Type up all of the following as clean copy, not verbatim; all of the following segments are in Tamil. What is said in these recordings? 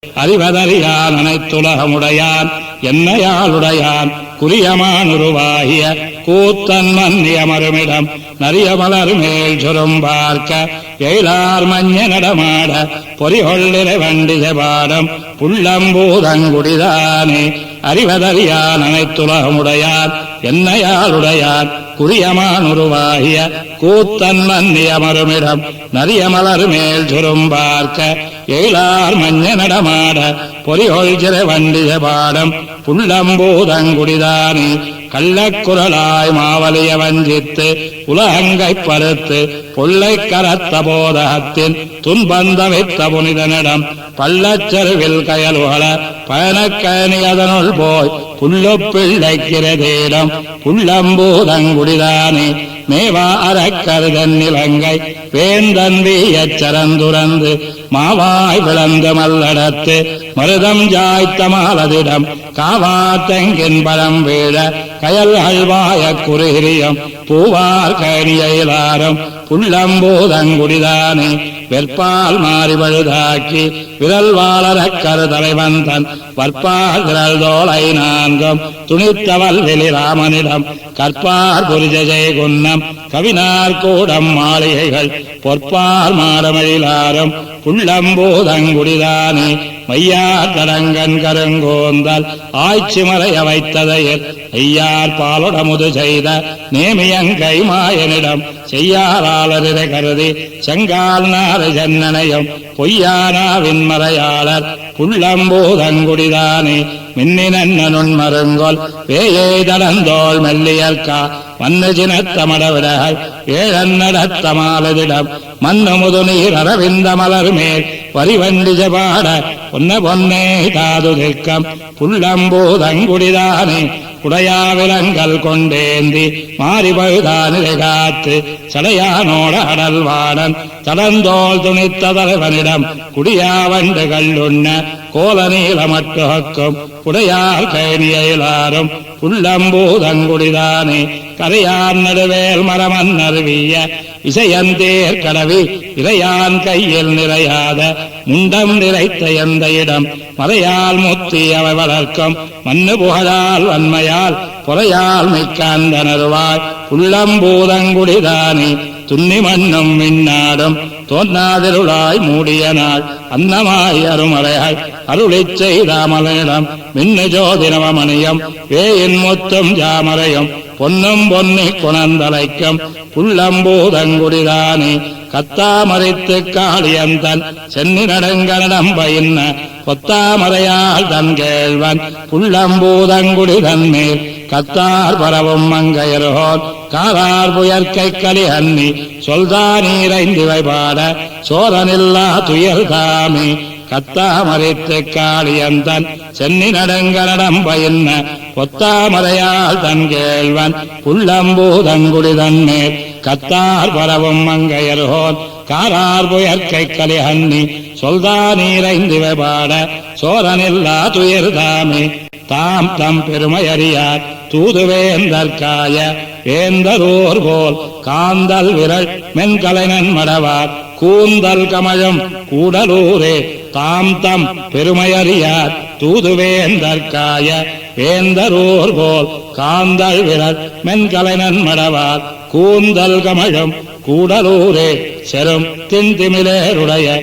அறிவதறியான் அனைத்துலகமுடையான் என்னையாளுடையான் குறியமானுருவாகிய கூத்தன் மன்னியமருமிடம் நரிய மலர் மேல் சுரும்பார்க்க எயிலார் மஞ்ச நடமாட பொறிகொள்ளிரை வண்டிச பாடம் புள்ளம்பூதங்குடிதானே அறிவதறியான் அனைத்துலகமுடையான் என்னையாளுடையான் குறியமானுருவாகிய கூத்தன் மன்னியமருமிடம் நரிய மலர் மேல் சுரும்பார்க்க எயிலார் மஞ்ச நடமாட பொறிகொள்கிற வண்டிச பாடம் புள்ளம்பூதங்குடிதானே கள்ளக்குரலாய் மாவலிய வஞ்சித்து உலகங்கை பருத்து பொல்லை கரத்த போதகத்தின் துன்பந்தவித்த புனிதனிடம் பள்ளச்செருவில் கயலுகள பயணக்கயனி அதனுள் போய் புல்லு பிள்ளைக்கிறதேடம் புள்ளம்பூதங்குடிதானே மேவா அறக்கருதன் நிலங்கை வேந்தன் வீயச்சரந்துரந்து மாவாய் விளந்து மல்லடத்து மருதம் ஜாய்த்த மாலதிடம் காவாத்தெங்கின் பழம் வீழ கயல் அல்வாய குறுகிரியம் பூவார் கணியலாரம் புள்ளம்பூதங்குடிதானே வெற்பால் மாறி பழுதாக்கி விரல் வாழற கருதலைவந்தன் வற்பால் விரல் தோளை நான்கும் துணித்தவல் வெளிராமனிடம் கற்பார் புரிஜை குன்னம் கவினார் கூடம் மாளிகைகள் பொற்பார் மாடமழிலாரும் புள்ளம்பூதங்குடிதானே மையார் தடங்கன் கருங்கோந்தல் ஆய்ச்சி மறைய வைத்ததையில் ஐயார் பாலுடமுது செய்த நேமியங்கை மாயனிடம் செய்யாராளரை கருதி செங்கால் நாறு ஜன்னனையும் பொய்யானாவின் மறையாளர் புள்ளம்பூதங்குடிதானே மின்னினன் மருங்கோல் வேயை தடந்தோள் மெல்லியற்கா மண்ணு சினத்தமடவிடகள் ஏழன்னடத்த மாலதிடம் மண்ணு முது நீர் அரவிந்த மலர் மேல் வரிவண்டி ஜபாட பொன்ன பொன்னே தாது திக்கம் புள்ளம்பூதங்குடிதானே குடையாவிலங்கள் கொண்டேந்தி மாறி பழுதானிலை காத்து சடையானோட அடல்வாடன் தடந்தோல் துணித்த தலைவனிடம் குடியாவண்டு கல்லுண்ண கோல நீளமட்டுக்கும் குடையால் கைனியலாரும் புள்ளம்பூதங்குடிதானே கரையான் நடுவேல் மரமன் அருவிய இசையந்தேர் கடவி இறையான் கையில் நிறையாத முண்டம் நிறைத்த எந்த இடம் மறையால் முத்தி அவை வளர்க்கும் மண்ணு புகழால் வன்மையால் பொறையால் மிக்காந்தனருவாய் புள்ளம்பூதங்குடிதானே துண்ணி மண்ணும் மின்னாடும் தோன்னாதிருளாய் மூடிய நாள் அன்னமாய் அருமறையாய் அருளிச் செய்தாமலிடம் மின்னு ஜோதினவமணியம் வேயின் முத்தும் ஜாமரையும் பொன்னும் பொன்னி குணந்தலைக்கும் புள்ளம்பூதங்குடிதானே கத்தாமரைத்து காளியந்தன் சென்னி நடுங்கடம் பயின்ன கொத்தாமரையால் தன் கேள்வன் புள்ளம்பூதங்குடிதன் மேல் கத்தார் பரவும் மங்கையர்கோன் காரார் புயற்கை கலி அன்னி சொல்தானீரைந்திவை பாட சோரனில்லா துயர்தாமே கத்தாமரைத்து காளியந்தன் சென்னி நடுங்கடம் பயின்ன கொத்தாமரையால் தன் கேள்வன் புள்ளம்பூதங்குடிதன் மேல் கத்தார் பரவும் மங்கையர்கோன் காரார் புயற்கை கலி அன்னி சொல்தானீரைந்திவை பாட சோரனில்லா துயர்தாமே தாம் தம் பெருமையறியார் தூதுவேந்தற்காய வேந்தரூர் போல் காந்தல் விரல் மென்கலைனன் மடவார் கூந்தல் கமழும் கூடலூரே தாம் தம் பெருமையறியார் தூதுவேந்தற்காய வேந்தரூர் போல் காந்தல் விரல் மென்கலைனன் மடவார் கூந்தல் கமழும் கூடலூரே செரும் திந்திமிலேருடைய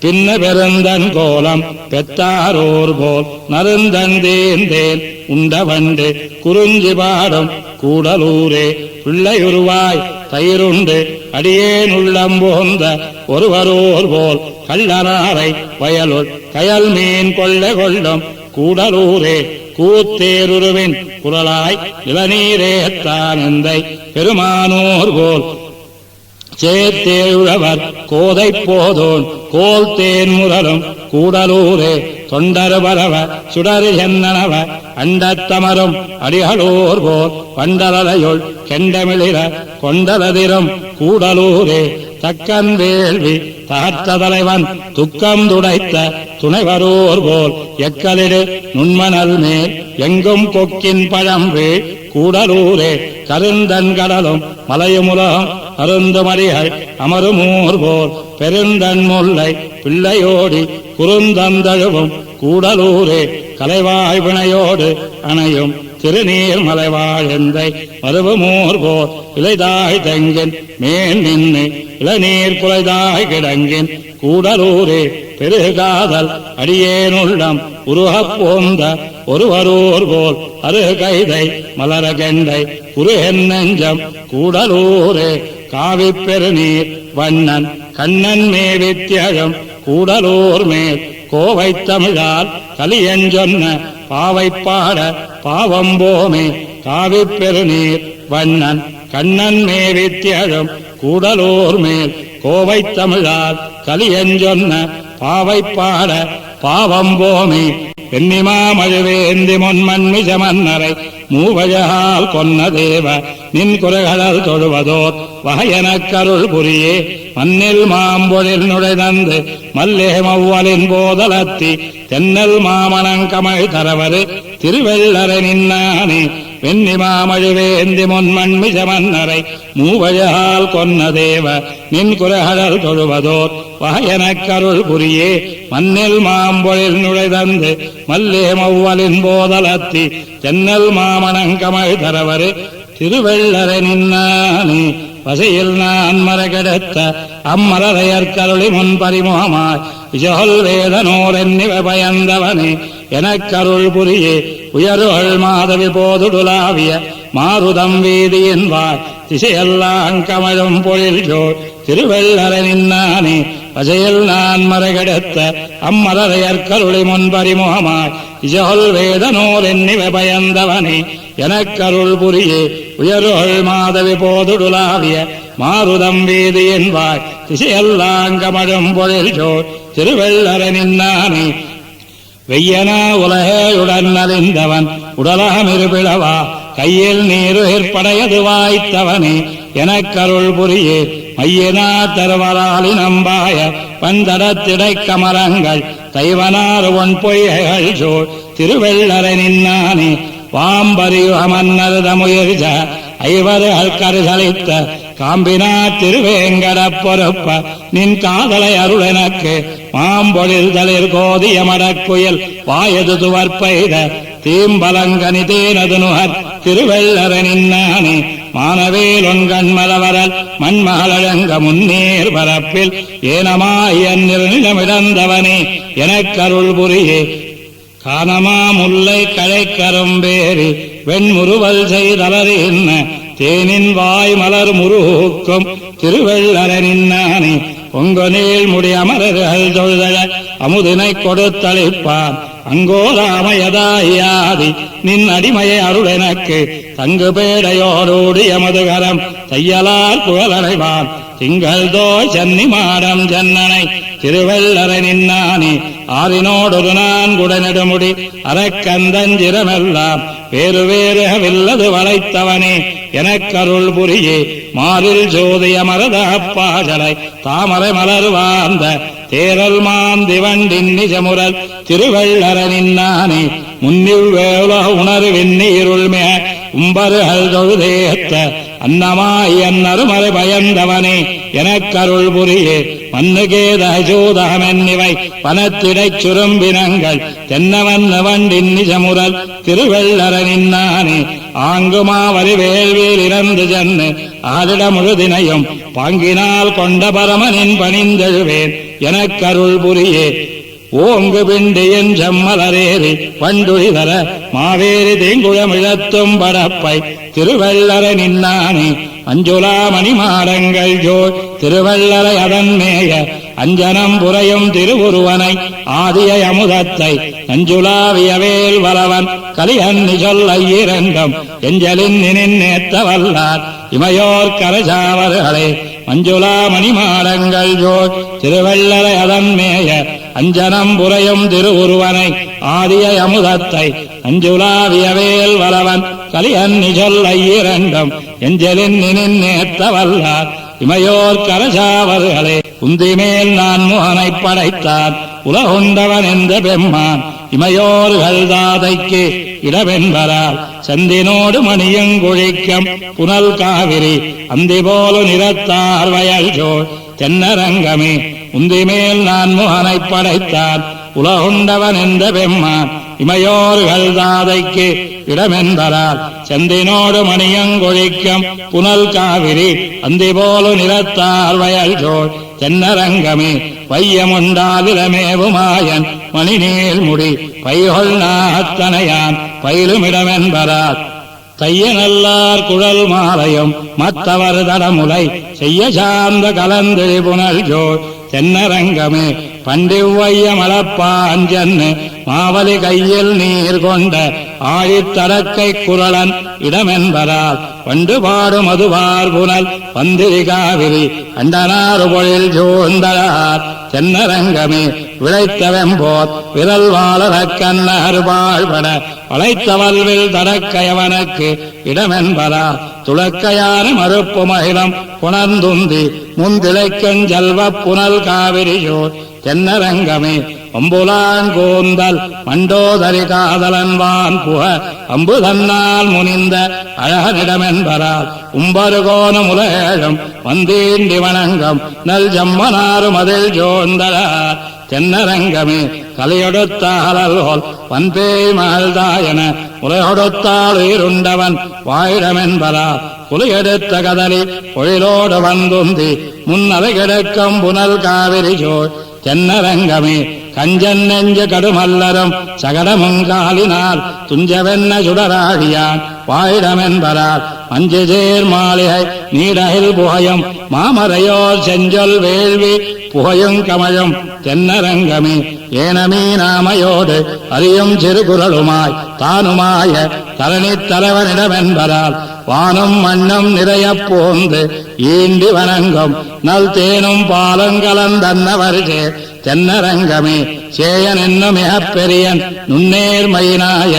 பின்ன பெருந்தன் கோலம் பெத்தாரோர் போல் நருந்தன் தேந்தேன் உண்டவண்டு குறிஞ்சி பாடும் கூடலூரே பிள்ளையுருவாய் தயிருண்டு அடியேன் உள்ளம் போந்த ஒருவரோர் போல் கள்ளனாரை வயலுள் கயல் மீன் கொள்ள கொள்ளும் கூடலூரே கூத்தேருருவின் குரலாய் இளநீரேத்தான் எந்தை பெருமானோர் போல் சேத்தேயுழவர் கோதை போதோன் கோல் தேன் முரலும் கூடலூரே தொண்டரு பரவ சுடரு என்னனவ அண்டத்தமரும் அடிகளோர் போல் பண்டலையுள் கெண்டமிழிர கொண்டலதிரும் கூடலூரே தக்கன் வேள்வி தாத்த தலைவன் துக்கம் துடைத்த துணைவரோர் போல் எக்கலிடு நுண்மணல் மேல் எங்கும் கொக்கின் பழம் வீழ் கூடலூரே கருந்தன் கடலும் மலையுமுலகம் அருந்துமடிகள் அமருமூர் போல் பெருந்தன் முல்லை பிள்ளையோடி குறுந்தந்தழுவும் கூடலூரே கலைவாய் வினையோடு அணையும் திருநீர் மலைவாழ் எந்தை மருவமூர் போர் இலைதாய் தெங்கின் மேன் நின்று இளநீர் குலைதாய் கிடங்கின் கூடலூரே பெருகாதல் அடியேனுள்ளம் உருகப் போந்த ஒருவரூர் போல் அருகைதை மலர கெண்டை குருகென் நெஞ்சம் கூடலூரே காவி பெருநீர் வண்ணன் கண்ணன் மேவித்தியகம் கூடலூர் மேல் கோவை தமிழால் கலியஞ்சொன்ன பாவை பாட பாவம் போமே காவி பெருநீர் வண்ணன் கண்ணன் மேவித்தியகம் கூடலூர் மேல் கோவை தமிழால் கலியஞ்சொன்ன பாவை பாட பாவம் போமே பெண்ணிமா மழுவேந்தி முன்மன்மிச மன்னரை மூவழகால் கொன்ன தேவ நின் குறைகளல் தொழுவதோர் வகையனக்கருள் புரியே மண்ணில் மாம்பொழில் நுழைதந்து மல்லே மவ்வலின் போதலத்தி தென்னல் மாமணங்கமழ் தரவரு திருவெள்ளரை நின்னானே வெண்ணிமா மழுவேந்தி முன்மன்மிச மன்னரை மூவழகால் கொன்ன தேவ நின் குறைகளல் தொழுவதோர் வகையனக்கருள் புரியே மண்ணில் மாம்பொழில் நுழைதந்து மல்லே மவ்வலின் போதலத்தி தென்னல் மாமணங்கமழ் தரவரு திருவெள்ளரை நின்னானே பசையில் நான் மரகெடுத்த அம்மலரையற்கருளி முன்பறிமுகமாய் விஜொல் வேதனோர் என்னிவ பயந்தவனே எனக்கருள் புரியே உயருள் மாதவி போதுடுலாவிய மாருதம் வீதியின் வாய் திசையெல்லாம் கமழும் பொழில் ஜோர் திருவெள்ளரை நின்னானே பசையில் நான் மரகெடுத்த அம்மலரையற்கருளி முன்பறிமுகமாய் விஜொல் வேதனோர் என்னிவ பயந்தவனே எனக்கருள் புரியே உயருள் மாதவி போதுடுலாவிய மாருதம் வீதியின் வாய் திசையெல்லாம் கமழும் பொழில் ஜோர் திருவெள்ளரை நின்னானே வெய்யனா உலகேயுடன் நலிந்தவன் உடலாமிருபிளவா கையில் நீருயிர்படையது வாய்த்தவனே எனக்கருள் புரியே மையனா தருவராளி நம்பாய வந்தடத்திடை கமரங்கள் தைவனார் ஒன் பொய்கைகள் சோழ் திருவெள்ளரை நின்னானே வாம்பரியுகமன்னருதமுயர்ஜ ஐவர்கள் கருசலித்த காம்பினா திருவேங்கட பொறுப்ப நின் காதலை அருளெனக்கு மாம்பொழில் தளிர் கோதிய மடக்குயில் வாயது துவற்பெய்த தீம்பலங்கனி தேனது நுகர் திருவெள்ளரை நின்னானே மானவேலொன்கண் மலவரல் மண்மகளழங்க முன்னேர் பரப்பில் ஏனமாய் நிலமிடந்தவனே எனக்கருள் புரியே கானமா முல்லை கழைக்கரும்பேரி வெண்முறுவல் செய்தலறின்ன தேனின் வாய் மலர் முருகும் திருவெள்ளரை நின்னானே பொங்கொனேல் முடி அமரர்கள் தொழுதழ அமுதினை கொடுத்தளிப்பான் அங்கோராமயதாயாதி நின் அடிமையை அருள் எனக்கு தங்கு பேடையோடோடு எமதுகரம் தையலார் புகழடைவான் திங்கள் தோய் சென்னி மாடம் ஜன்னனை திருவெள்ளரை நின்னானே ஆறினோடொரு நான் குடநெடுமுடி அறக்கந்தஞ்சிரமெல்லாம் வேறு வேறு வில்லது வளைத்தவனே எனக்கருள் புரியே மாறில் ஜோதிய மரதாப்பாஜலை தாமரை மலர் வாழ்ந்த தேரல் மாந்தி வண்டின் நிஜமுரல் திருவெள்ளரை நின்னானே முன்னில் வேள உணர்வின் நீருள்மே உம்பர்கள் தொழுதேத்த அன்னமாய் அன்னருமறை பயந்தவனே எனக்கருள் புரியே மண்ணுகேத ஜோதகமென்னிவை பணத்திடைச் சுரும்பினங்கள் தென்னவன்ன வண்டின் நிஜமுரல் திருவெள்ளரை நின்னானே ஆங்குமாவரி வேள்வியில் இறந்து சென்று ஆதிட முழுதினையும் பாங்கினால் கொண்ட பரமனின் பணிந்தெழுவேன் எனக்கருள் புரியே ஓங்கு பிண்டியின் செம்மலரேறி வண்டுழிதர மாவேரி தீங்குழமிழத்தும் படப்பை திருவெள்ளரை நின்னானே அஞ்சுலா மணிமாடங்கள் ஜோய் திருவெள்ளரை அதன் மேய அஞ்சனம் புரையும் திருவுருவனை ஆதிய அமுதத்தை நஞ்சுலாவியவேல் வலவன் கலியன்னி சொல்ல இரண்டும் எஞ்சலின் நினைத்த வல்லார் இமையோர் கரசாவர்களே மஞ்சுளா மணிமாடங்கள் ஜோய் திருவெள்ளரை அதன் மேய அஞ்சனம் புரையும் திருவுருவனை ஆதிய அமுதத்தை அஞ்சுலாவியவேல் வலவன் கலியன்னி சொல்ல இரண்டும் எஞ்சலின் நினைத்த வல்லார் இமையோர் கரசாவர்களே உந்திமேல் நான் முகனை படைத்தான் உலகுண்டவன் என்ற பெம்மான் இமையோர்கள் தாதைக்கு இடவென்பரால் செந்தினோடு மணியங்குழிக்கம் புனல் காவிரி அந்தி போலு நிறத்தார் வயல் சோழ் தென்னரங்கமே உந்திமேல் நான் முகனை படைத்தான் உலகுண்டவன் என்ற பெம்மான் இமையோர்கள் தாதைக்கு இடமென்பரால் செந்தினோடு மணியங்கொழிக்கம் புனல் காவிரி அந்தி போலு நிறத்தார் வயல் சோழ் தென்னரங்கமே வையமுண்டாலிடமேவுமாயன் மணிநீள் முடி பைகொள் நாத்தனையான் பயிலுமிடமென்பரால் தைய நல்லார் குழல் மாலையும் மற்றவர் தடமுலை செய்ய சார்ந்த கலந்து புனல் ஜோள் தென்னரங்கமே பண்டிவைய மலப்பாஞ்சன்னு மாவலி கையில் நீர் கொண்ட ஆழித்தடக்கை குரலன் இடமென்பரால் பண்டு பாடு மதுவார் புனல் வந்திரி காவிரி அண்டனாறு பொழில் சூழ்ந்தார் தென்னரங்கமே விளைத்தவெம்போர் விரல் வாழற கண்ணர் வாழ்பட வளைத்தவல்வில் தடக்கையவனுக்கு இடமென்பரால் துளக்கையான மறுப்பு மகிழம் புணர்ந்துந்தி முந்திளைக்கஞ் செல்வ புனல் காவிரியோர் தென்னரங்கமே அம்புலான் கோந்தல் மண்டோதரி காதலன் வான் புக அம்பு தன்னால் முனிந்த அழகனிடமென்பரால் உம்பருகோணம் உலகம் வந்தீண்டி வணங்கம் நல் ஜம்மனாறு மதில் ஜோந்தலார் தென்னரங்கமே கலையொடுத்தாளல் வன்பேய் மகள்தாயன உலகொடுத்தாள் உயிருண்டவன் வாயிடமென்பரால் புலியெடுத்த கதலி பொழிலோடு வந்துந்தி முன்னலை கிடக்கும் புனல் காவிரி சோழ் தென்னரங்கமே கஞ்சன் நெஞ்ச கடுமல்லரும் சகடமுங்காலினால் துஞ்சவென்ன சுடராழியான் வாயிடமென்பரால் மஞ்சு சேர் மாளிகை நீடகில் புகையும் மாமரையோர் செஞ்சொல் வேள்வி புகையும் கமழும் தென்னரங்கமே ஏனமீனாமையோடு அறியும் சிறுகுரலுமாய் தானுமாய தரணி தலைவனிடமென்பரால் வானும் மண்ணும் நிறைய போந்து ஈண்டி வணங்கும் நல் தேனும் பாலும் கலந்தன்னவர்கே தென்னரங்கமே சேயன் என்னும் மிகப்பெரியன் நுண்ணேர்மையினாய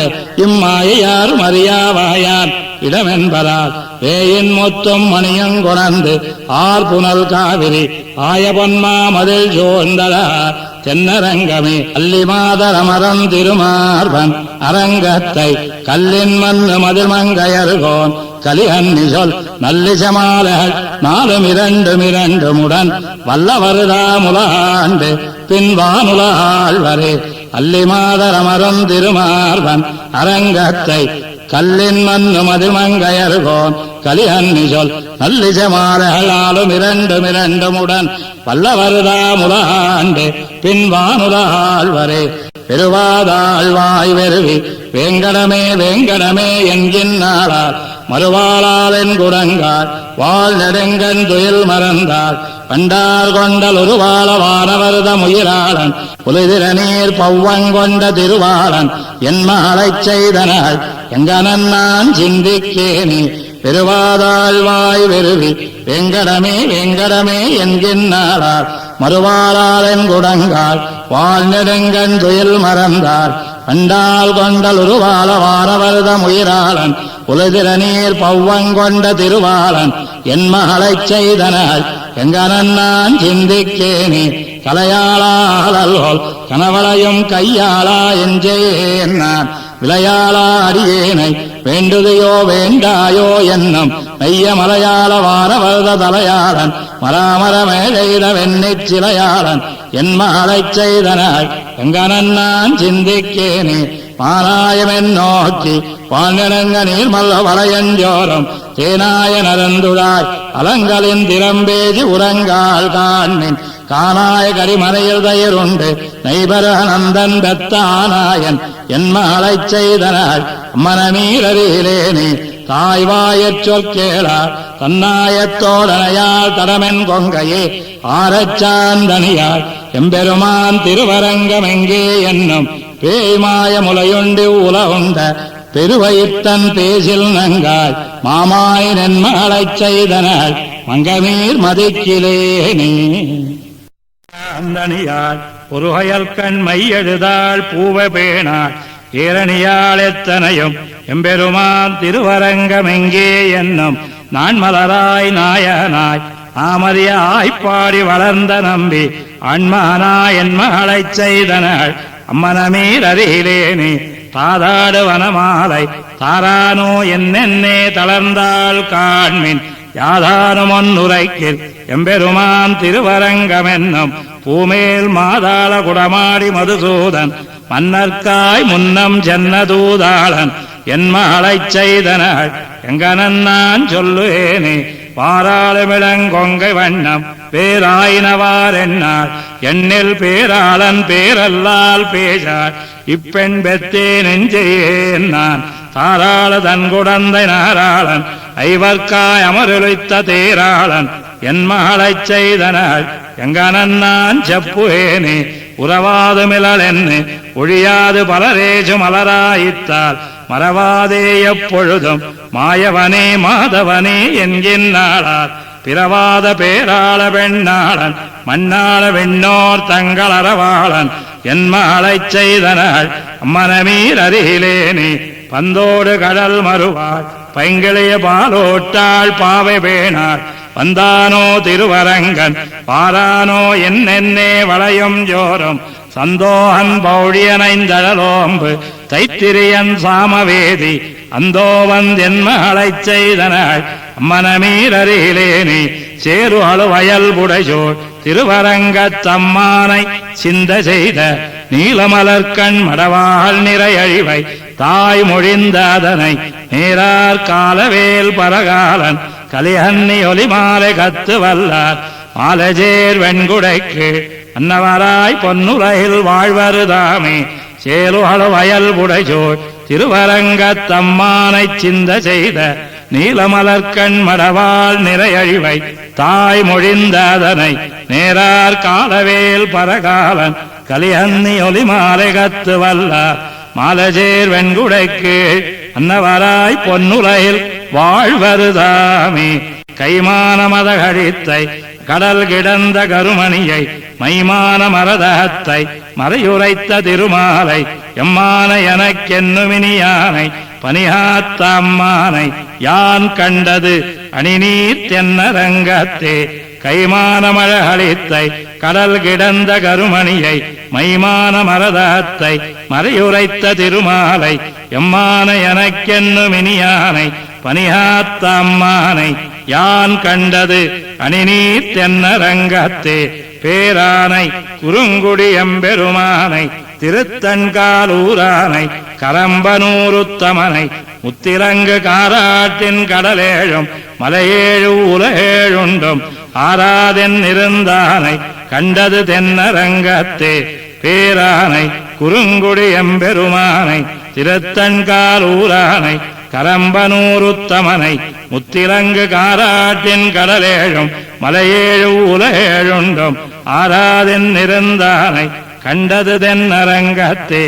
இம்மாயாரும் அறியாவாயான் இடமென்பரால் வேயின் மொத்தம் மணியங்குணர்ந்து ஆர் புனல் காவிரி ஆய பொன்மா மதில் சோழ்ந்ததார் தென்னரங்கமே அல்லி மாதரமரம் திருமார்பன் அரங்கத்தை கல்லின் மண்ணு மதிர்மங்கையர்கோன் கலிகன்னி சொல் நல்லிசமாலைகள் நாலும் இரண்டுமுடன் வல்லவருதாமுலாண்டு பின்வானுலாழ்வரே அல்லி மாதரமரம் திருமார்பன் அரங்கத்தை கல்லின் மண்ணு மதிர்மங்கையர்கோன் கலிகன்னி சொல் நல்லிசமாலைகளாலும் இரண்டுமுடன் வல்லவருதாமுலாண்டு பின்வானுலாழ்வரே பெருவாதாழ்வாய் வெறுவி வேங்கடமே வேங்கடமே என்கின்றார் மறுவாளாலென் குரங்கால் வாழ் நெடுங்கன் துயில் மறந்தார் கண்டார் கொண்டல் உருவாள வானவருத முயிராளன் புலிதிர நீர் பவ்வங்கொண்ட திருவாளன் என் மகளைச் செய்தனாள் எங்கனன் நான் சிந்திக்கேனே பெருவாதாழ்வாய் வெறுவி வேங்கடமே வேங்கடமே என்கின்றார் மறுவாளாலென் குடங்கால் வாழ் நெடுங்கன் துயில் மறந்தார் கண்டால் கொண்டல் உருவாள வானவருத முயிராளன் உலதிர நீர் பவ்வங்கொண்ட திருவாளன் என் மகளைச் செய்தனாள் எங்கனன் நான் சிந்திக்கேனே கலையாளால் கனவளையும் கையாளா என்றேன் நான் விளையாளா அடியேனை வேண்டுதையோ வேண்டாயோ என்னும் மெய்ய மலையாள வானவருத தலையாளன் மராமர மேலையிட வெண்ணிச் சிலையாளன் என் மகளைச் செய்தனாள் எங்கனன் நான் சிந்திக்கேனே பாராயமென் நோக்கி வானிறங்க நீர்மல்ல வளையஞ்சோரம் தேனாய நரந்துழாய் அலங்களின் திறம்பேதி உறங்கால் காண்மின் காணாய கரிமலையில் தயிருண்டு நெய்பரநந்தன் பெத்தானாயன் என் மகளைச் செய்தனாள் மனமீரறியிலேனே தாய்வாயற் சொற்கேளா தன்னாயத்தோடனையால் தடமென் கொங்கையே ஆரச்சாந்தனியாள் எம்பெருமான் திருவரங்கமெங்கே என்னும் பேய்மாய முலையுண்டு உலகுண்ட பெருவயித்தன் பேசில் நங்காய் மாமாய் நென் மகளைச் செய்தனாள் மங்கமீர் மதிக்கிலேனே அந்தனியாள் ஒருகயல் கண் மையெழுதாள் பூவ பேணாள் ஏரணியாள் எத்தனையும் எம்பெருமான் திருவரங்கமெங்கே என்னும் நான் மலராய் நாயனாய் ஆமறிய ஆய்ப்பாடி வளர்ந்த நம்பி அன்மானா என் மகளைச் செய்தனாள் அம்மனமீர் அருகிலேனே தாதாடு வனமாலை தாரானோ என்னென்னே தளர்ந்தாள் காண்மின் யாதானும் ஒன்னுரைக்கில் எம்பெருமான் திருவரங்கமென்னும் பூமேல் மாதாள குடமாடி மதுசூதன் மன்னர்க்காய் முன்னம் சென்னதூதாளன் என் மகளைச் செய்தனாள் எங்கனன் நான் சொல்லுவேனே பாராளுமிளங்கொங்கை வண்ணம் பேராயினவாரென்னாள் எண்ணில் பேராளன் பேரல்லால் பேசாள் இப்பெண் பெத்தே நெஞ்சையேன் நான் தாராள தன் குடந்தை நாராளன் ஐவர்க்காய் அமருளித்த தேராளன் என் மகளைச் செய்தனாள் எங்கனன் நான் செப்புவேனே உறவாதுமிழல் என்ன ஒழியாது பலரேசு மலராயித்தால் மறவாதே எப்பொழுதும் மாயவனே மாதவனே என்கின்றாளார் பிறவாத பேராள பெண்ணாளன் மண்ணாள வெண்ணோர் தங்கள் அறவாளன் என் மகளைச் செய்தனாள் அம்மனமீர் அருகிலேனே பந்தோடு கடல் மறுவாள் பைங்கிளைய பாலோட்டாள் பாவை பேணாள் வந்தானோ திருவரங்கன் பாரானோ என்னென்னே வளையும் ஜோரும் சந்தோகன் பௌழியனைந்தழலோம்பு தைத்திரியன் சாமவேதி அந்தோ வந்தென் மகளைச் செய்தனாள் அம்மனமீர் அருகிலேனே சேரு அழுவயல் புடைசோர் திருவரங்கத் தம்மானை சிந்த செய்த நீலமலர்கண் மடவாள் நிறையழிவை தாய் மொழிந்த அதனை நேரார் காலவேல் பரகாலன் கலிஹன்னி ஒலிமாலை கத்து வல்லார் மாலஜேர் வெண்குடைக்கு அன்னவராய் பொன்னுலகில் வாழ்வருதாமே சேலுகளு வயல் புடைசோர் திருவரங்கத் தம்மானைச் சிந்த செய்த நீலமலர்கண் மடவாள் நிறையழிவை தாய் மொழிந்த அதனை நேரார் காலவேல் பரகாலன் கலிஹன்னி ஒலிமாலை கத்து வல்லார் மாலஜேர் வெண்குடைக்கு அன்னவராய் பொன்னுலகில் வாழ்வருதாமே கைமான மதகழித்தை கடல் கிடந்த கருமணியை மைமான மரதகத்தை மறையுரைத்த திருமாலை எம்மான எனக்கென்னுமினியானை பனியாத்த அம்மானை யான் கண்டது அணிநீர் தென்னரங்கத்தே கைமான மழகளித்தை கடல் கிடந்த கருமணியை மைமான மரதத்தை மறையுரைத்த திருமாலை எம்மான எனக்கென்னுமினியானை பனியாத்த அம்மானை யான் கண்டது அணிநீர் தென்னரங்கத்தே பேரானை குறுங்குடி எம்பெருமானை திருத்தன்காலூரானை கரம்பனூருத்தமனை முத்திரங்கு காராட்டின் கடலேழும் மலையேழு உலகேழுண்டும் ஆராதென் இருந்தானை கண்டது தென்னரங்கத்தே பேரானை குறுங்குடி எம்பெருமானை திருத்தன்காலூரானை கரம்பனூருத்தமனை முத்திரங்கு காராட்டின் கடலேழும் மலையேழு உலகேழுண்டும் ஆராதென் இருந்தானை கண்டது தென்னரங்கத்தே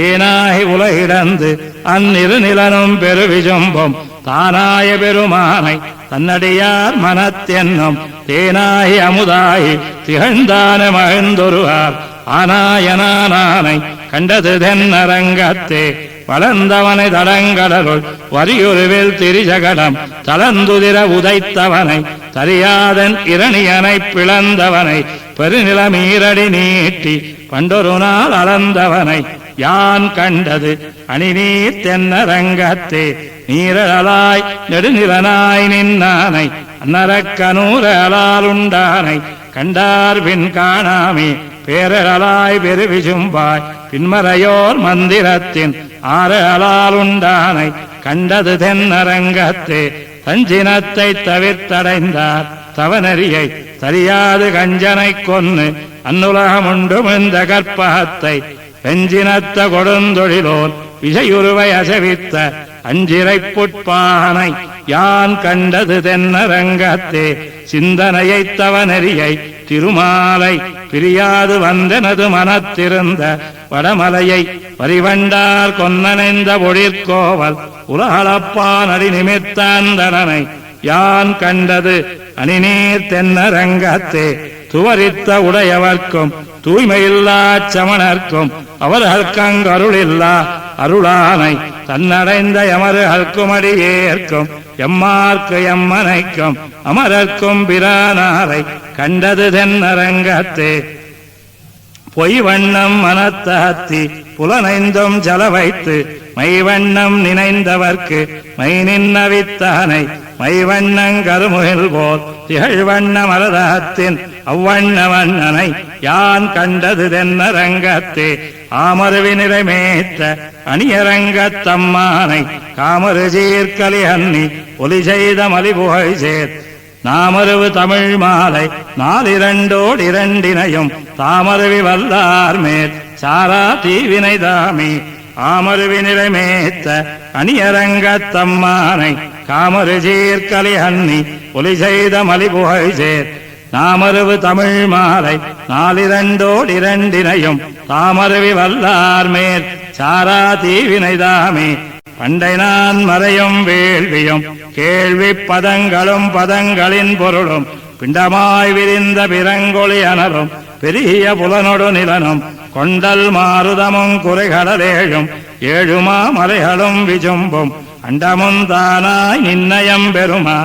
ஏனாகி உலகிடந்து அந்நிருநிலனும் பெருவிஜும்பும் தானாய பெருமானை தன்னடியார் மனத்தென்னும் தேனாகி அமுதாகி திகழ்ந்தான மகிழ்ந்தொருவார் ஆனாயனானை கண்டது தென்னரங்கத்தே வளர்ந்தவனை தடங்கடலுள் வரியுருவில் திரிஜகடம் தளர்ந்துதிர உதைத்தவனை தரியாதன் இரணியனை பிளந்தவனை பெருநிலமீரடி நீட்டி பண்டொரு நாள் அளந்தவனை யான் கண்டது அணிநீர் தென்னரங்கத்தே நீரழலாய் நெடுநிலனாய் நின்னானை அன்னரக்கனூரலாலுண்டானை கண்டார் பின் காணாமே பேரழலாய் பெருவிசும்பாய் பின்மறையோர் மந்திரத்தின் ஆரலாலுண்டானை கண்டது தென்னரங்கத்தே தஞ்சினத்தை தவிர்த்தடைந்தார் தவநெறியை சரியாது கஞ்சனை கொன்னு அன்னுலகமுண்டும் இந்த கற்பகத்தை வெஞ்சினத்த கொடுந்தொழிலோன் விஜயுருவை அசவித்த அஞ்சிரை புட்பானை யான் கண்டது தென்னரங்கத்தே சிந்தனையை தவநெறியை திருமாலை பிரியாது வந்தனது மனத்திருந்த வடமலையை வரிவண்டார் கொன்னனைந்த பொழிற்கோவல் உலகளப்பானடி நிமித்தாந்தனனை யான் கண்டது அணிநீர் தென்னரங்கத்தே துவரித்த உடையவர்க்கும் தூய்மையில்லா சமணர்க்கும் அவர்களுக்கங்கருளில்லா அருளானை தன்னடைந்த எமருகல்கும் அடியேற்கும் எம்மார்க்கு எம்மனைக்கும் அமரர்க்கும் பிரானாரை கண்டது தென்னரங்கத்தே. பொய்வண்ணம் மனத்தகத்தி புலனைந்தும் செலவைத்து மைவண்ணம் நினைந்தவர்க்கு மை நின்னவித்தானை மைவண்ணங் கருமுகில் போல் திகழ்வண்ண மரதகத்தின் அவ்வண்ண வண்ணனை யான் கண்டது தென்னரங்கத்தே. ஆமருவி நிறைமேத்த அணியரங்கத்தம்மானை காமரு சீர்கலி அன்னி ஒலி செய்த மலிபுகழ் சேர் நாமருவு தமிழ் மாலை நாலிரண்டோடு இரண்டினையும் தாமருவி வல்லார் மேல் சாரா தீவினை தாமே. ஆமருவி நிறைமேத்த அணியரங்கத்தம்மானை காமரு சீர்கலி அன்னி ஒலி செய்த மலிபுகழ் சேர் நாமருவு தமிழ் மாலை நாலிரண்டோடு இரண்டினையும் தாமருவி வல்லார் மேல் சாரா தீவினை தாமே. பண்டை நான் மறையும் வேள்வியும் கேள்வி பதங்களும் பதங்களின் பொருளும் பிண்டமாய் விரிந்த பிறங்கொழி அனலும் பெரிய புலனொடு நிலனும் கொண்டல் மாருதமும் குறைகடலேழும் ஏழுமா மலைகளும் விஜும்பும் அண்டமும் தானாய் நின்னயம் பெருமா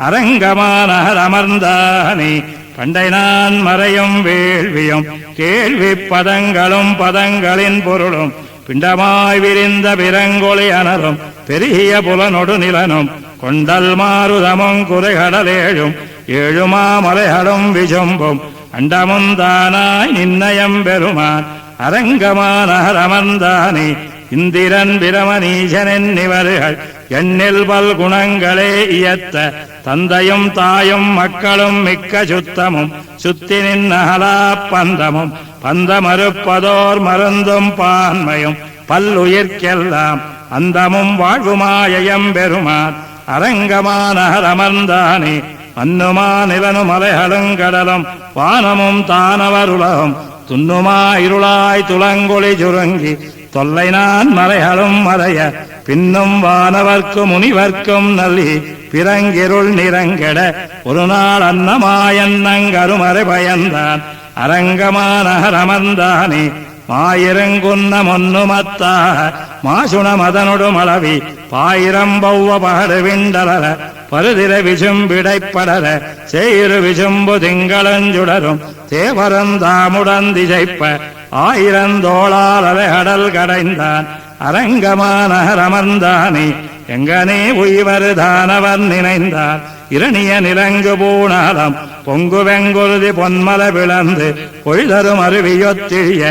அரங்கமானகர் அமர்ந்தானே. பண்டை நான் மறையும் வேள்வியும் கேள்வி பதங்களும் பதங்களின் பொருளும் பிண்டமாய் விரிந்த பிறங்கொழி அனலும் பெரிய புலனொடு நிலனும் கொண்டல் மாருதமும் குறைகடலேழும் ஏழுமா மலைகளும் விஜும்பும் அண்டமும் தானாய் நின்னயம் பெருமான் அரங்கமானகர் அமர்ந்தானே. இந்திரன் பிரமனீசனின் நிவர்கள் எண்ணில் பல் குணங்களே இயத்த தந்தையும் தாயும் மக்களும் மிக்க சுத்தமும் சுத்தினின் அகலா பந்தமும் பந்தமறுப்பதோர் மருந்தும் பான்மையும் பல்லுயிர்க்கெல்லாம் அந்தமும் வாழ்வுமாயம் பெருமான் அரங்கமானகர் அமர்ந்தானே. அன்னுமா நிலனும் மலைகளும் கடலும் வானமும் தானவருலகம் துன்னுமா இருளாய் துலங்கொளி சுருங்கி தொல்லை நான் மலைகளும் மறைய பின்னும் வானவர்க்கும் முனிவர்க்கும் நல்லி பிறங்கிருள் நிறங்கெட ஒரு நாள் அன்னமாயன்னங்கருமறை பயந்தான் அரங்கமானகர் அமர்ந்தானே. மாயிரங்குன்ன மொன்னுமத்தாக மாசுண மதனொடு மளவி பாயிரம் பௌவ பகடு விண்டலர பருதிர விசும்பிடைப்படர சேயிரு விசும்பு திங்களஞ்சுடரும் தேவரந்தாமுடன் திசைப்ப ஆயிரந்தோளால் அலைகடல் கடைந்தான் அரங்கமானகர் அமர்ந்தானே. எங்கனே உய்வரு தானவர் நினைந்தார் இரணிய நிலங்கு பூணாலம் பொங்கு வெங்குருதி பொன்மல விளந்து பொய்தரும் அருவியொத்திழிய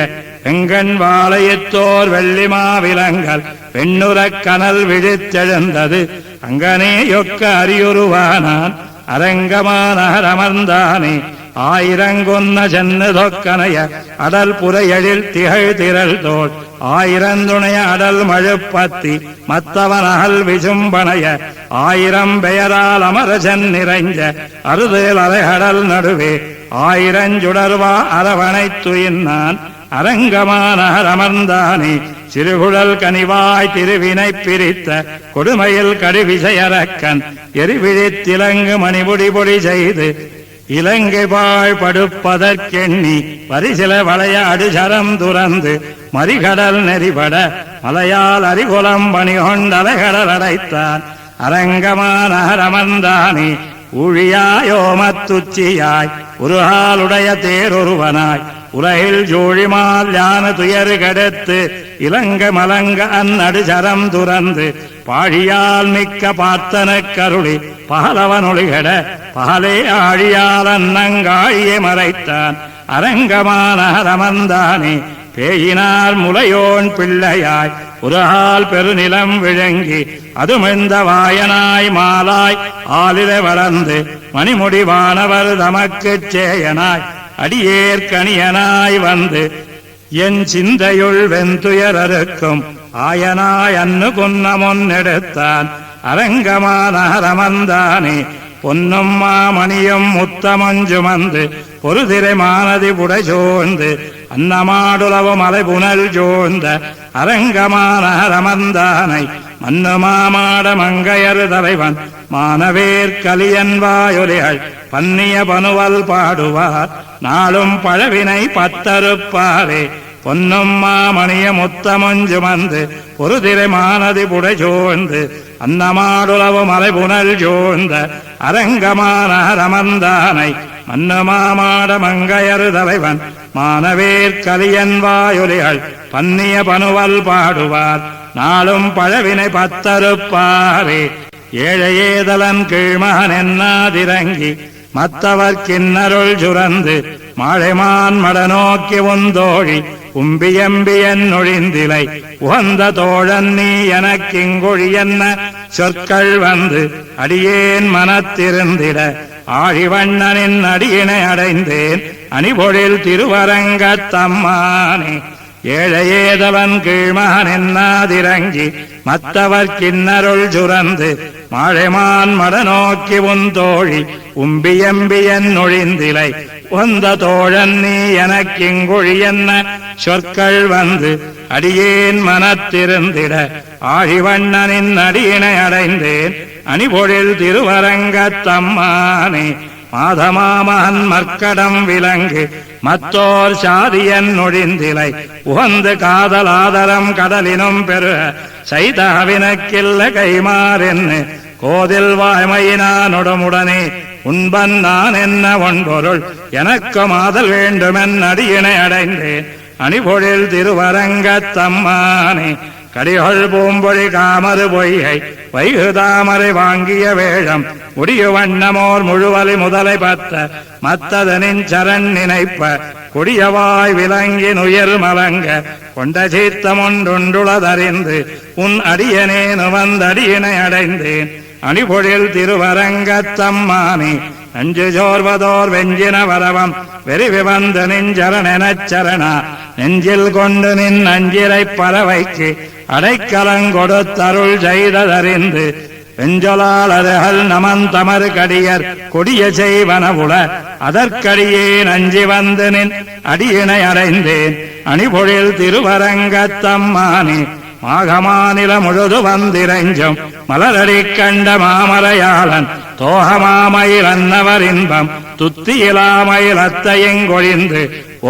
வெங்கண் வாழையத்தோர் வெள்ளிமா விலங்கல் வெண்ணுறக் கனல் விழித்தெழுந்தது அங்கனே யொக்க அரியுருவானான் அரங்கமானகர் அமர்ந்தானே. ஆயிரங்கொன்ன சென்னு தொக்கனைய அடல் புறையழில் திகழ் திரள் தோல் ஆயிரந்துணைய அடல் மழுப்பத்தி மத்தவன் அகல் விசும்பனைய ஆயிரம் பெயரால் அமரசன் நிறைஞ்ச அறுதேல் அலைகடல் நடுவே ஆயிரஞ்சுடர்வா அரவணை துயின்னான் அரங்கமானகர் அமர்ந்தானே. சிறுகுழல் கனிவாய் திருவினை பிரித்த கொடுமையில் கடுவிசையரக்கன் எரிவிழித்திலங்கு மணிபுடி பொடி செய்து இலங்கை பாழ் படுப்பதற்கெண்ணி பரிசில வளைய அடுசரம் துறந்து மறிகடல் நெறிபட மலையால் அரிகுலம் பணி கொண்டலைகடல் அடைத்தான் அரங்கமானகர் அமர்ந்தானே. ஊழியாயோமத்துச்சியாய் உருகாலுடைய தேரொருவனாய் உலகில் ஜோழிமால் யான துயரு கெடுத்து இலங்க மலங்க அந்நடுசரம் துறந்து பாழியால் மிக்க பார்த்தன கருளி பகலவனொளிகட பகலே ஆழியால் அன்னங்காழியை மறைத்தான் அரங்கமானகர் அமர்ந்தானே. பேயினார் முலையோன் பிள்ளையாய் உருகால் பெருநிலம் விழுங்கி அதுமெந்த வாயனாய் மாலாய் ஆலில வளர்ந்து மணிமுடி வானவர் தமக்குச் சேயனாய் அடியேற்கணியனாய் வந்து என் சிந்தையுள் வெந்துயரறுக்கும் ஆயனாய் அன்னு குன்னமொன்னெடுத்தான் அரங்கமானகர் அமர்ந்தானே. பொன்னும் மாமணியும் முத்தமஞ்சுமந்து பொருதிரை மானதி புடை சோர்ந்து அன்னமாடுலவு மலை புனல் சோர்ந்த அரங்கமானகர் அமர்ந்தானை. மன்னு மாமாட மங்கையரு தலைவன் மானவேர் கலியன் வாயொலிகள் பன்னிய பனுவல் பாடுவார் நாளும் பழவினை பத்தருப்பாரே பொன்னும் மாமணிய முத்தமஞ்சுமந்து பொருதிரை மானதி புடை சோர்ந்து அன்னமாடுளவு மலை புனல் சோர்ந்த அரங்கமான ரமந்தானை மன்னமாமாட மங்கையரு தலைவன் மானவேற் கலியன் வாயொலிகள் பன்னிய பனுவல் பாடுவார் நாளும் பழவினை பத்தருப்பாரே ஏழையேதலன் கீழ்மகன் என்னாதிரங்கி மத்தவர் கிண்ணருள் சுரந்து மாழைமான் மடநோக்கி உந்தோழி உம்பியம்பியன் நொழிந்திலை உகந்த தோழன் நீ எனக்கிங்கொழி என்ன சொற்கள் வந்து அடியேன் மனத்திருந்திட ஆழிவண்ணனின் அடியினை அடைந்தேன் அணிபொழில் திருவரங்கத்தம்மானே ஏழையேதவன் கீழ்மகன் என்னாதிரங்கி மத்தவர் கிண்ணருள் சுரந்து மாழைமான் மடநோக்கி உந்தோழி உம்பியம்பியன் நொழிந்திலை உந்த தோழன் நீ எனக்கிங்கொழி என்ன சொற்கள் வந்து அடியேன் மனத்திருந்திட ஆழிவண்ணனின் அடியினை அடைந்தேன் அணிபொழில் திருவரங்கத்தம்மானே மாதமாமகன் மற்கடம் விலங்கு மத்தோர் சாதியன் நொழிந்திலை உகந்து காதலாதரம் கடலினும் பெருக சைதாவினக்கில்ல கைமாறென்னு கோதில் வாய்மையினானொடமுடனே உண்பன் நான் என்ன ஒன்பொருள் எனக்கு மாதல் வேண்டுமென் அடியினை அடைந்தேன் அணிபொழில் திருவரங்கத்தம்மானே கடிகொள் பூம்பொழி காமறு பொய்கை வைகுதாமரை வாங்கிய வேழம் முடிய வண்ணமோர் முழுவலி முதலை பத்த மத்ததனின் சரண் நினைப்ப கொடியவாய் விலங்கின் உயர் மலங்க கொண்ட சீத்தமொன்றுண்டுளதறிந்து உன் அடியனேனு வந்தடியினை அடைந்தேன் அணிபொழில் திருவரங்கத்தம்மானே நஞ்சு சோர்வதோர் வெஞ்சின வரவம் வெறிவிவந்த நிஞ்சரணெனச் சரணா நெஞ்சில் கொண்டு நின் அஞ்சிரை பறவைக்கு அடைக்கலங்கொடுத்தருள் செய்ததறிந்து வெஞ்சொலாளர்கள் நமந்தமர் கடியர் கொடிய செய்வனவுள அதற்கடியே நஞ்சி வந்து நின் அடியினை அடைந்தேன் அணிபொழில் திருவரங்கத்தம்மானே மாகமாநில முழுது வந்திரஞ்சும் மலரடி கண்ட மாமரையாளன் தோகமாமயில் அன்னவர் இன்பம் துத்தியிலாமயில் அத்தையங்கொழிந்து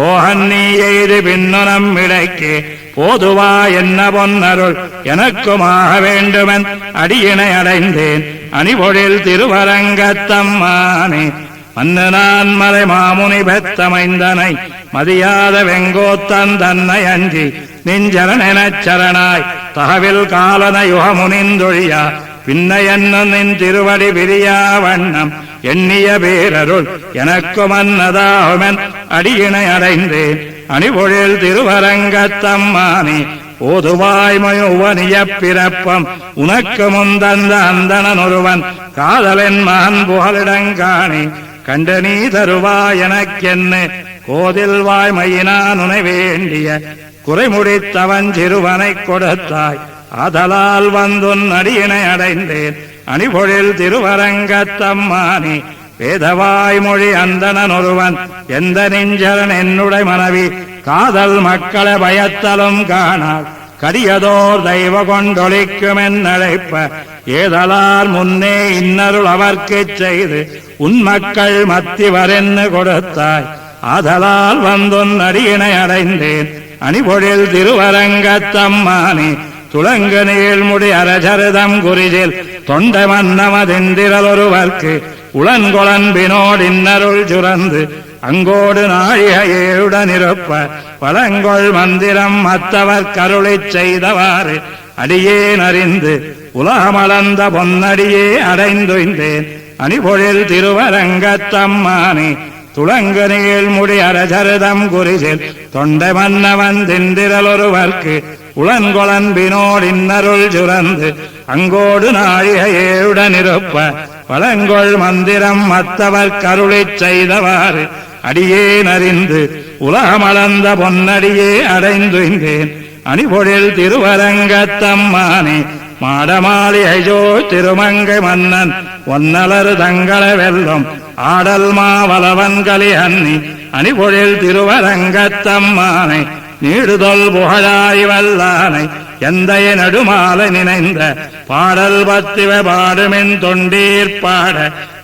ஓகன் நீ எய்து பின்னுனம் இடைக்கு போதுவா என்ன பொன்னருள் எனக்குமாக வேண்டுமென் அடியினை அடைந்தேன் அணிபொழில் திருவரங்கத்தம்மானே மன்னு நான் மலை மாமுனி பெத்தமைந்தனை மதியாத வெங்கோத்தன் தன்னை அஞ்சி நிஞ்சரணெனச் சரணாய் தகவில் காலன யுகமுனிந்தொழியா பின்னையன்னு நின் திருவடி விரியா வண்ணம் எண்ணிய பேரருள் எனக்கு மன்னதாகுமென் அடியினை அடைந்தேன் அணிபொழில் திருவரங்கத்தம்மானே ஓதுவாய்மயுவனிய பிறப்பம் உனக்கு முந்தந்த அந்தணன் ஒருவன் காதலன் மகன் புகலிடங்காணி கண்ட நீ தருவாய் எனக்கென்னு கோதில் வாய்மையினான் உனை வேண்டிய குறைமுடித்தவன் சிறுவனை கொடுத்தாய் ஆதலால் வந்துன் அடியினை அடைந்தேன் அணிபொழில் திருவரங்கத்தம்மானே வேதவாய்மொழி அந்தணன் ஒருவன் எந்த நெஞ்சரன் என்னுடைய மனைவி காதல் மக்களை பயத்தலும் காணால் கடியதோர் தெய்வ கொண்டொழிக்குமென் அழைப்ப ஏதலால் முன்னே இன்னருள் அவர்க்குச் செய்து உன் மக்கள் மத்திவரென்னு கொடுத்தாய் ஆதலால் வந்துன் அடியினை அடைந்தேன் அணிபொழில் திருவரங்கத்தம்மானே துளங்கு நீள்முடி அரசருதம் குறிதில் தொண்ட மன்னமதிந்திரல் ஒருவர்க்கு உளன்கொளன்பினோடு இன்னருள் சுரந்து அங்கோடு நாழிகையுடன் இருப்ப பழங்கொள் மந்திரம் மத்தவர் கருளைச் செய்தவாறு அடியேன் அறிந்து உலகமளந்த பொன்னடியே அடைந்துய்ந்தேன் அணிபொழில் திருவரங்கத்தம்மானே துளங்கு நீள்முடி அரசருதம் குறிதில் தொண்டை மன்னவன் திந்திரல் ஒருவர்க்கு உளன்கொளன்பினோடு இன்னருள் சுரந்து அங்கோடு நாழிகையுடன் இருப்ப பழங்கொள் மந்திரம் மத்தவர் கருளைச் செய்தவாறு அடியேன் அறிந்து உலகமளந்த பொன்னடியே அடைந்துய்ந்தேன் அணிபொழில் திருவரங்கத்தம்மானே மாடமாளிகையோ திருமங்கை மன்னன் ஒன்னலரு தங்களை வெல்லும் ஆடல் மாவலவன் கலி அன்னி அணிபொழில் திருவரங்கத்தம்மானை நீடுதொல் புகழாய் வல்லானை எந்தைய நடுமாலை நினைந்த பாடல் பத்திவ பாடுமென் தொண்டீர் பாட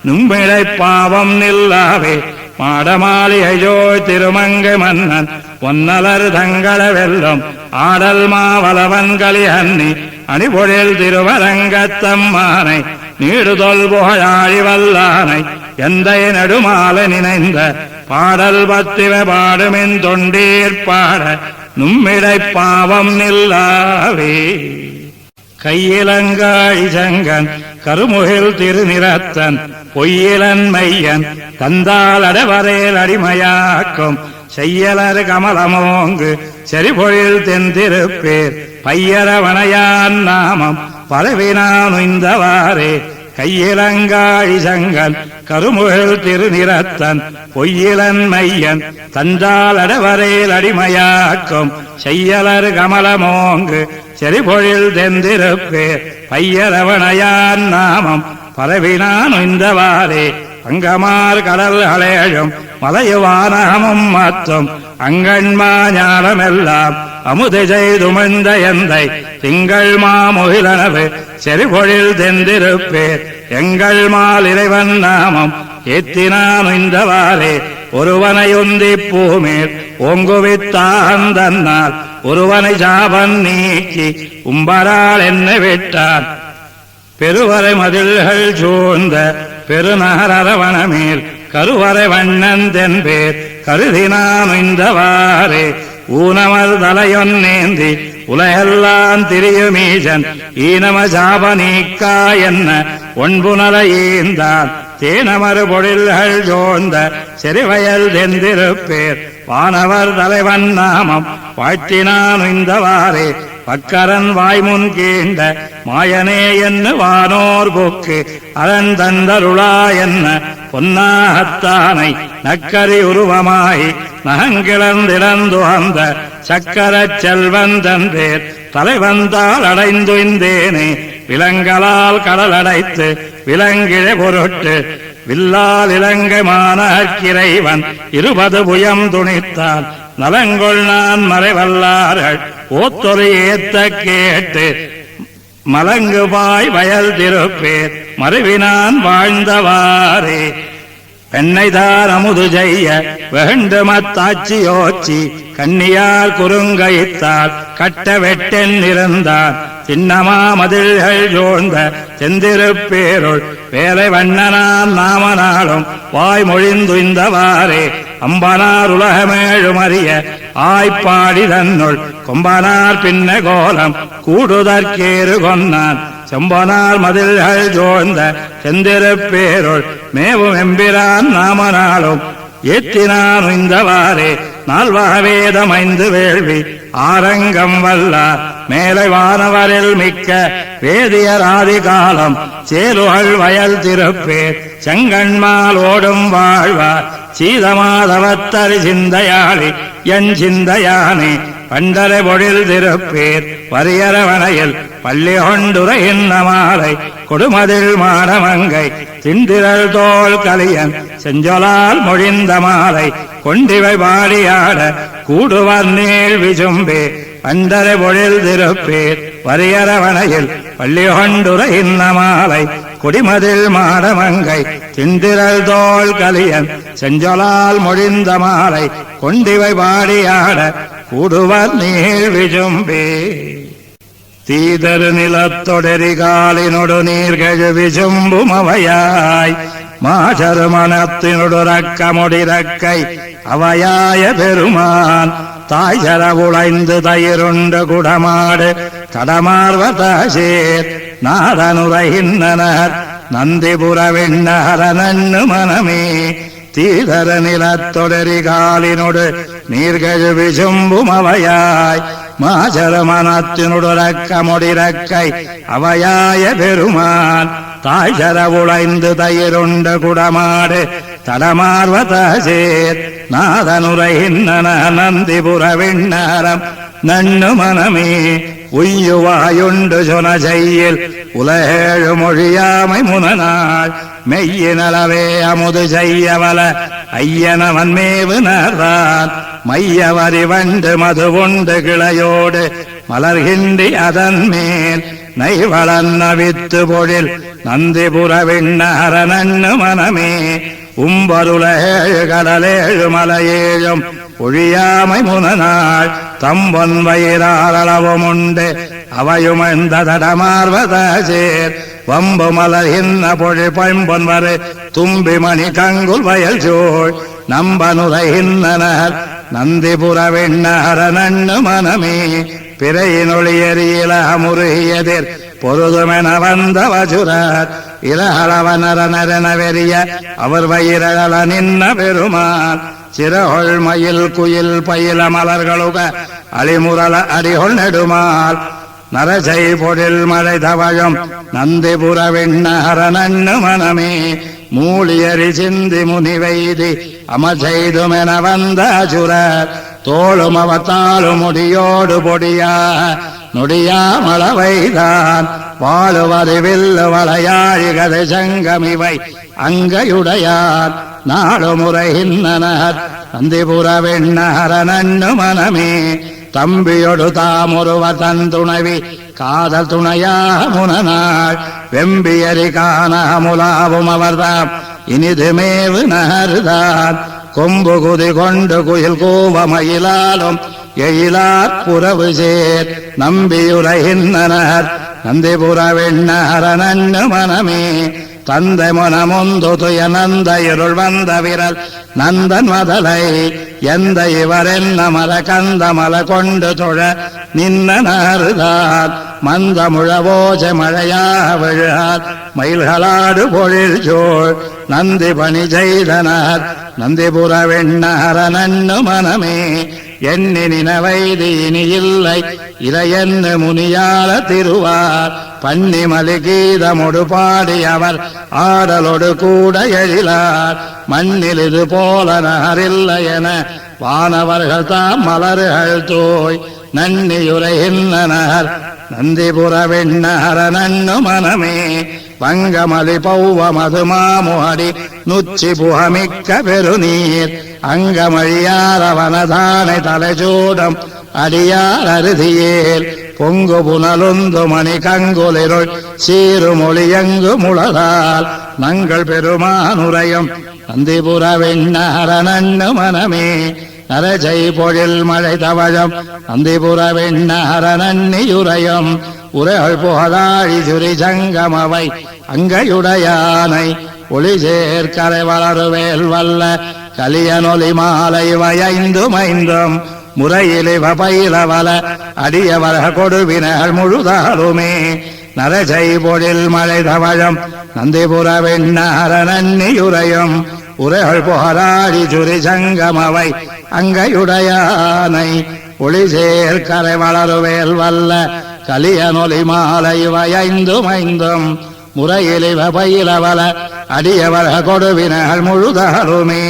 நும்பிழை பாவம் நில்லாவே மாடமாளிகையோ திருமங்கை மன்னன் ஒன்னலர் தங்கள வெல்லும் ஆடல் மாவலவன் கலிஹன்னி அணிபொழில் திருவரங்கத்தம்மானை நீடுதொல் புகழாழி வல்லானை எந்தை நெடுமால நினைந்த பாடல் பத்திவ பாடுமின் தொண்டீர் பாட நும்மிடை பாவம் நில்லாவே. கையிலங்காழி சங்கன் கருமுகில் திருநிறத்தன் பொய்யிலன் மையன் தந்தால் அடவரேல் அடிமையாக்கும் செய்யலர் கமலமோங்கு செறிபொழில் தென்திருப்பேர் பையரவனையான் நாமம் பரவினான் உய்ந்தவாறே. கையிலங்காழி சங்கன் கருமுகில் திருநிறத்தன் பொய்யிலன் மையன் தந்தால் அடவரேல் அடிமையாக்கும் செய்யலர் கமலமோங்கு செறிபொழில் தென்திருப்பேர் பையரவனையான் நாமம் பரவினான் உய்ந்தவாறே. அங்கமார் கடல் அலேழும் மலையுவானகமும் மாத்தும் அங்கண்மா ஞானமெல்லாம் அமுது செய்துமந்த எந்தை திங்கள் மாமுகிலனவு செறிபொழில் தென்திருப்பேர் எங்கள் மால் இறைவன் நாமம் ஏத்தினான் உய்ந்தவாறே. ஒருவனையுந்தி பூமேல் ஓங்குவித்தான் தன்னால் ஒருவனை சாபன் நீக்கி உம்பரால் என்ன விட்டான் பெருவரை மதில்கள் சூழ்ந்த பெருநகரவனமேல் கருவறை வண்ணன் தென்பேர் கருதினான் உய்ந்தவாறே. ஊனமர் தலையொன்னேந்தி உலகெல்லாம் திரியுமீசன் ஈனம சாப நீக்கா என்ன ஒன்புணர ஈந்தான் தேனமறு பொழில்கள் சோர்ந்த செறிவயல் தென்திருப்பேர் வானவர் தலைவன் நாமம் வாழ்த்தினான் உய்ந்தவாறே. பக்கரன் வாய்முன் கீண்ட மாயனே என்ன வானோர் போக்கு அதன் தந்தருளா என்ன பொன்னாகத்தானை நக்கரி உருவமாய் நகங்கிழந்திழந்துவந்த சக்கரச் செல்வன் தந்தேர் தலைவந்தால் அடைந்துய்ந்தேனே. விலங்கலால் கடல் அடைத்து விலங்கிழ பொருட்டு வில்லால் இலங்கை மானகிறைவன் 20 புயம் துணித்தான் நலங்கொள் நான் மறைவல்லார்கள் ஓத்தொரு ஏத்த கேட்டு மலங்குபாய் வயல் திருப்பேர் மறுவினான் வாழ்ந்தவாறே. பெண்ணைதான் அமுது செய்ய வெகுண்டுமத்தாட்சியோச்சி கண்ணியால் குறுங்கைத்தால் கட்ட வெட்டென் இருந்தான் சின்னமா மதில்கள் சோழ்ந்த செந்திருப்பேருள் வேலை வண்ணனாம் நாமனாலும் வாய்மொழிந்துய்ந்தவாறே. அம்பனார் உலகமேழுமறிய ஆய்ப்பாடி தன்னுள் கொம்பனார் பின்ன கோலம் கூடுதற்கேறு கொன்னான் செம்பனார் மதில்கள் சோழ்ந்த செந்திருப்பேருள் மேவும் எம்பிரான் நாமனாலும் ஏத்தினான் உய்ந்தவாறே. நால்வகவேதம் 5 வேள்வி ஆரங்கம் வல்லார் மேலை வானவரில் மிக்க வேதியர் ஆதி காலம் சேலுகள் வயல் திருப்பேர் செங்கண்மால் ஓடும் வாழ்வார் சீதமாதவத்தரி சிந்தையாளி என் சிந்தையானே. பண்டரை பொழில் திருப்பேர் வரியரவனையில் பள்ளி கொண்டுரையின் மாலை கொடுமதில் மாடமங்கை திண்டிரல் தோல் கலியன் செஞ்சொலால் மொழிந்த மாலை கொண்டிவை பாடியாட கூடுவர் நீள் விசும்பே. பண்டரை பொழில் திருப்பேர் வரியரவனையில் பள்ளி கொண்டுரையின் மாலை கொடிமதில் மாடமங்கை திண்டிரல் தோல் கலியன் செஞ்சொலால் மொழிந்த மாலை கொண்டிவை பாடியாட கூடுவர் நீள் விசும்பே. தீதரு நிலத்தொடரிகாலினொடு நீர்கழு விசும்பும் அவையாய் மாசரு மனத்தினொடு ரக்கமுடிரக்கை அவையாய பெருமான் தாய்சர உழைந்து தயிருண்டு குடமாடு தடமார்வதாசேர் நாதனுரைகின்றனர் நந்திபுர விண்ணகர நன்னு மனமே. தீதர நிலத்தொடரிகாலினொடு நீர்கழு விசும்பும் அவையாய் மாசர மனத்தினொடு ரக்கமுடிரக்கை அவையாய பெருமான் தாய்சர உழைந்து தயிருண்டு குடமாடு தடமார்வதாசேர் நாதனுரைகின்றன நந்திபுர விண்ணகரம் நன்னு மனமே. உய்யுவாயுண்டு சொன செய்யில் உலகேழு மொழியாமை முனநாள் மெய்யினளவே அமுது செய்யவல ஐயனவன் மேவு நர்தான் மையவரி வண்டு மது உண்டு கிளையோடு மலர்கின்றி அதன் மேல் நைவளன்ன வித்து பொழில் நந்திபுர விண்ணகர நன்னு மனமே. உம்பருளேழு கடலேழு மலையேழும் ஒழியாமை முனநாள் தம்பொன் வயிறாளவுமுண்டு அவையும் எந்த தடமார்வதேர் வம்பு மலர்கின்ற பொழி பைம்பொன் வரு தும்பி மணி கங்குல் வயல் சோழ் நம்பனுரைகின்றனர் நந்திபுர வெண்ணார நண்ணு மனமே பிறையினொளியறியில முருகியதிர் பொருதுமென வந்த வசுரர் இரளவனரனரென வெறிய அவர் வயிறழல நின்ன பெருமான் சிறகொள் மயில் குயில் பயில மலர்களுக அழிமுரல அடிகொள் நெடுமால் நரசை பொழில் மழை தவழும் நந்திபுர வெண்ணார நண்ணு மனமே மூலியரி சிந்தி முனி வைதி அமசெய்துமென வந்த அசுரர் தோளும் அவத்தாலும் முடியோடு பொடியா நொடியாமளவைதான் வாழுவரு வில்லு வளையாழி கதை சங்கமிவை அங்கையுடையார் நாடு முறைகின்றனர் நந்திபுர வெண்ணார நண்ணு மனமே தம்பியொடு தாமொருவர் தன் துணைவி காதல் துணையா முனநாள் வெம்பியரி காணமுலாவும் அவர்தாம் இனிதுமேவு நகர்தான் கொம்பு குதி கொண்டு குயில் கூவமயிலாலும் எயிலார் புறவு சேர் நம்பியுரைகின்றனர் நந்திபுர வெண்ணார நண்ணு மனமே தந்தை மனமொந்து துய நந்த இருள் வந்த விரல் நந்தன் மதலை எந்த இவர் என்ன மல கந்த மல கொண்டு தொழ நின்ன நாறுதான் மந்த முழவோஜ மழையா விழார் மயில்களாடு பொழில் சோழ் நந்தி பணி செய்தனர் நந்திபுர வெண்ணார நண்ணு மனமே எண்ணி நினவைதி இனி இல்லை இறையென்னு முனியால திருவார் பன்னிமலி கீதமொடு பாடி அவர் ஆடலொடு கூட எழிலார் மண்ணில் இது போல நகரில்லை என வானவர்கள் தாம் மலர்கள் தோய் நன்னியுரைகின்றனர் நந்திபுர வெண்ணார நண்ணு மனமே பங்கமலி பௌவ மது மாமுகடி நுச்சி புகமிக்க பெருநீர் அங்கமழியாரவனதானை தலைச்சூடம் அடியார் அருதியேல் பொங்கு புனலுந்து மணி கங்குலிருள் சீருமொழியங்கு முழதால் நங்கள் பெருமானுரையும் நந்திபுர வெண்ணார நண்ணு மனமே நரஜை பொழில் மழை தவழம் நந்திபுர வெண்ணார நன்னியுரையும் உரைகள் புகழாழி சுரி சங்கமவை அங்கையுடையானை ஒளி சேர்க்கரை வளருவேல் வல்ல கலியனொலி மாலை வயைந்தும் ஐந்தும் முறையிலிவ பயிலவல அடியவர கொடுவினர்கள் முழுதாலுமே நரசை பொழில் மழை தவழம் நந்திபுர வெண்ணார நன்னியுரையும் உரைகள் புகழாழி சுரி சங்கமவை அங்கையுடையானை ஒளி சேர்க்கரை வளருவேல் வல்ல கலியனொலி மாலை வயைந்தும் ஐந்தும் முறையிலிவ பயிலவல அடியவர கொடுவினர்கள் முழுதாலுமே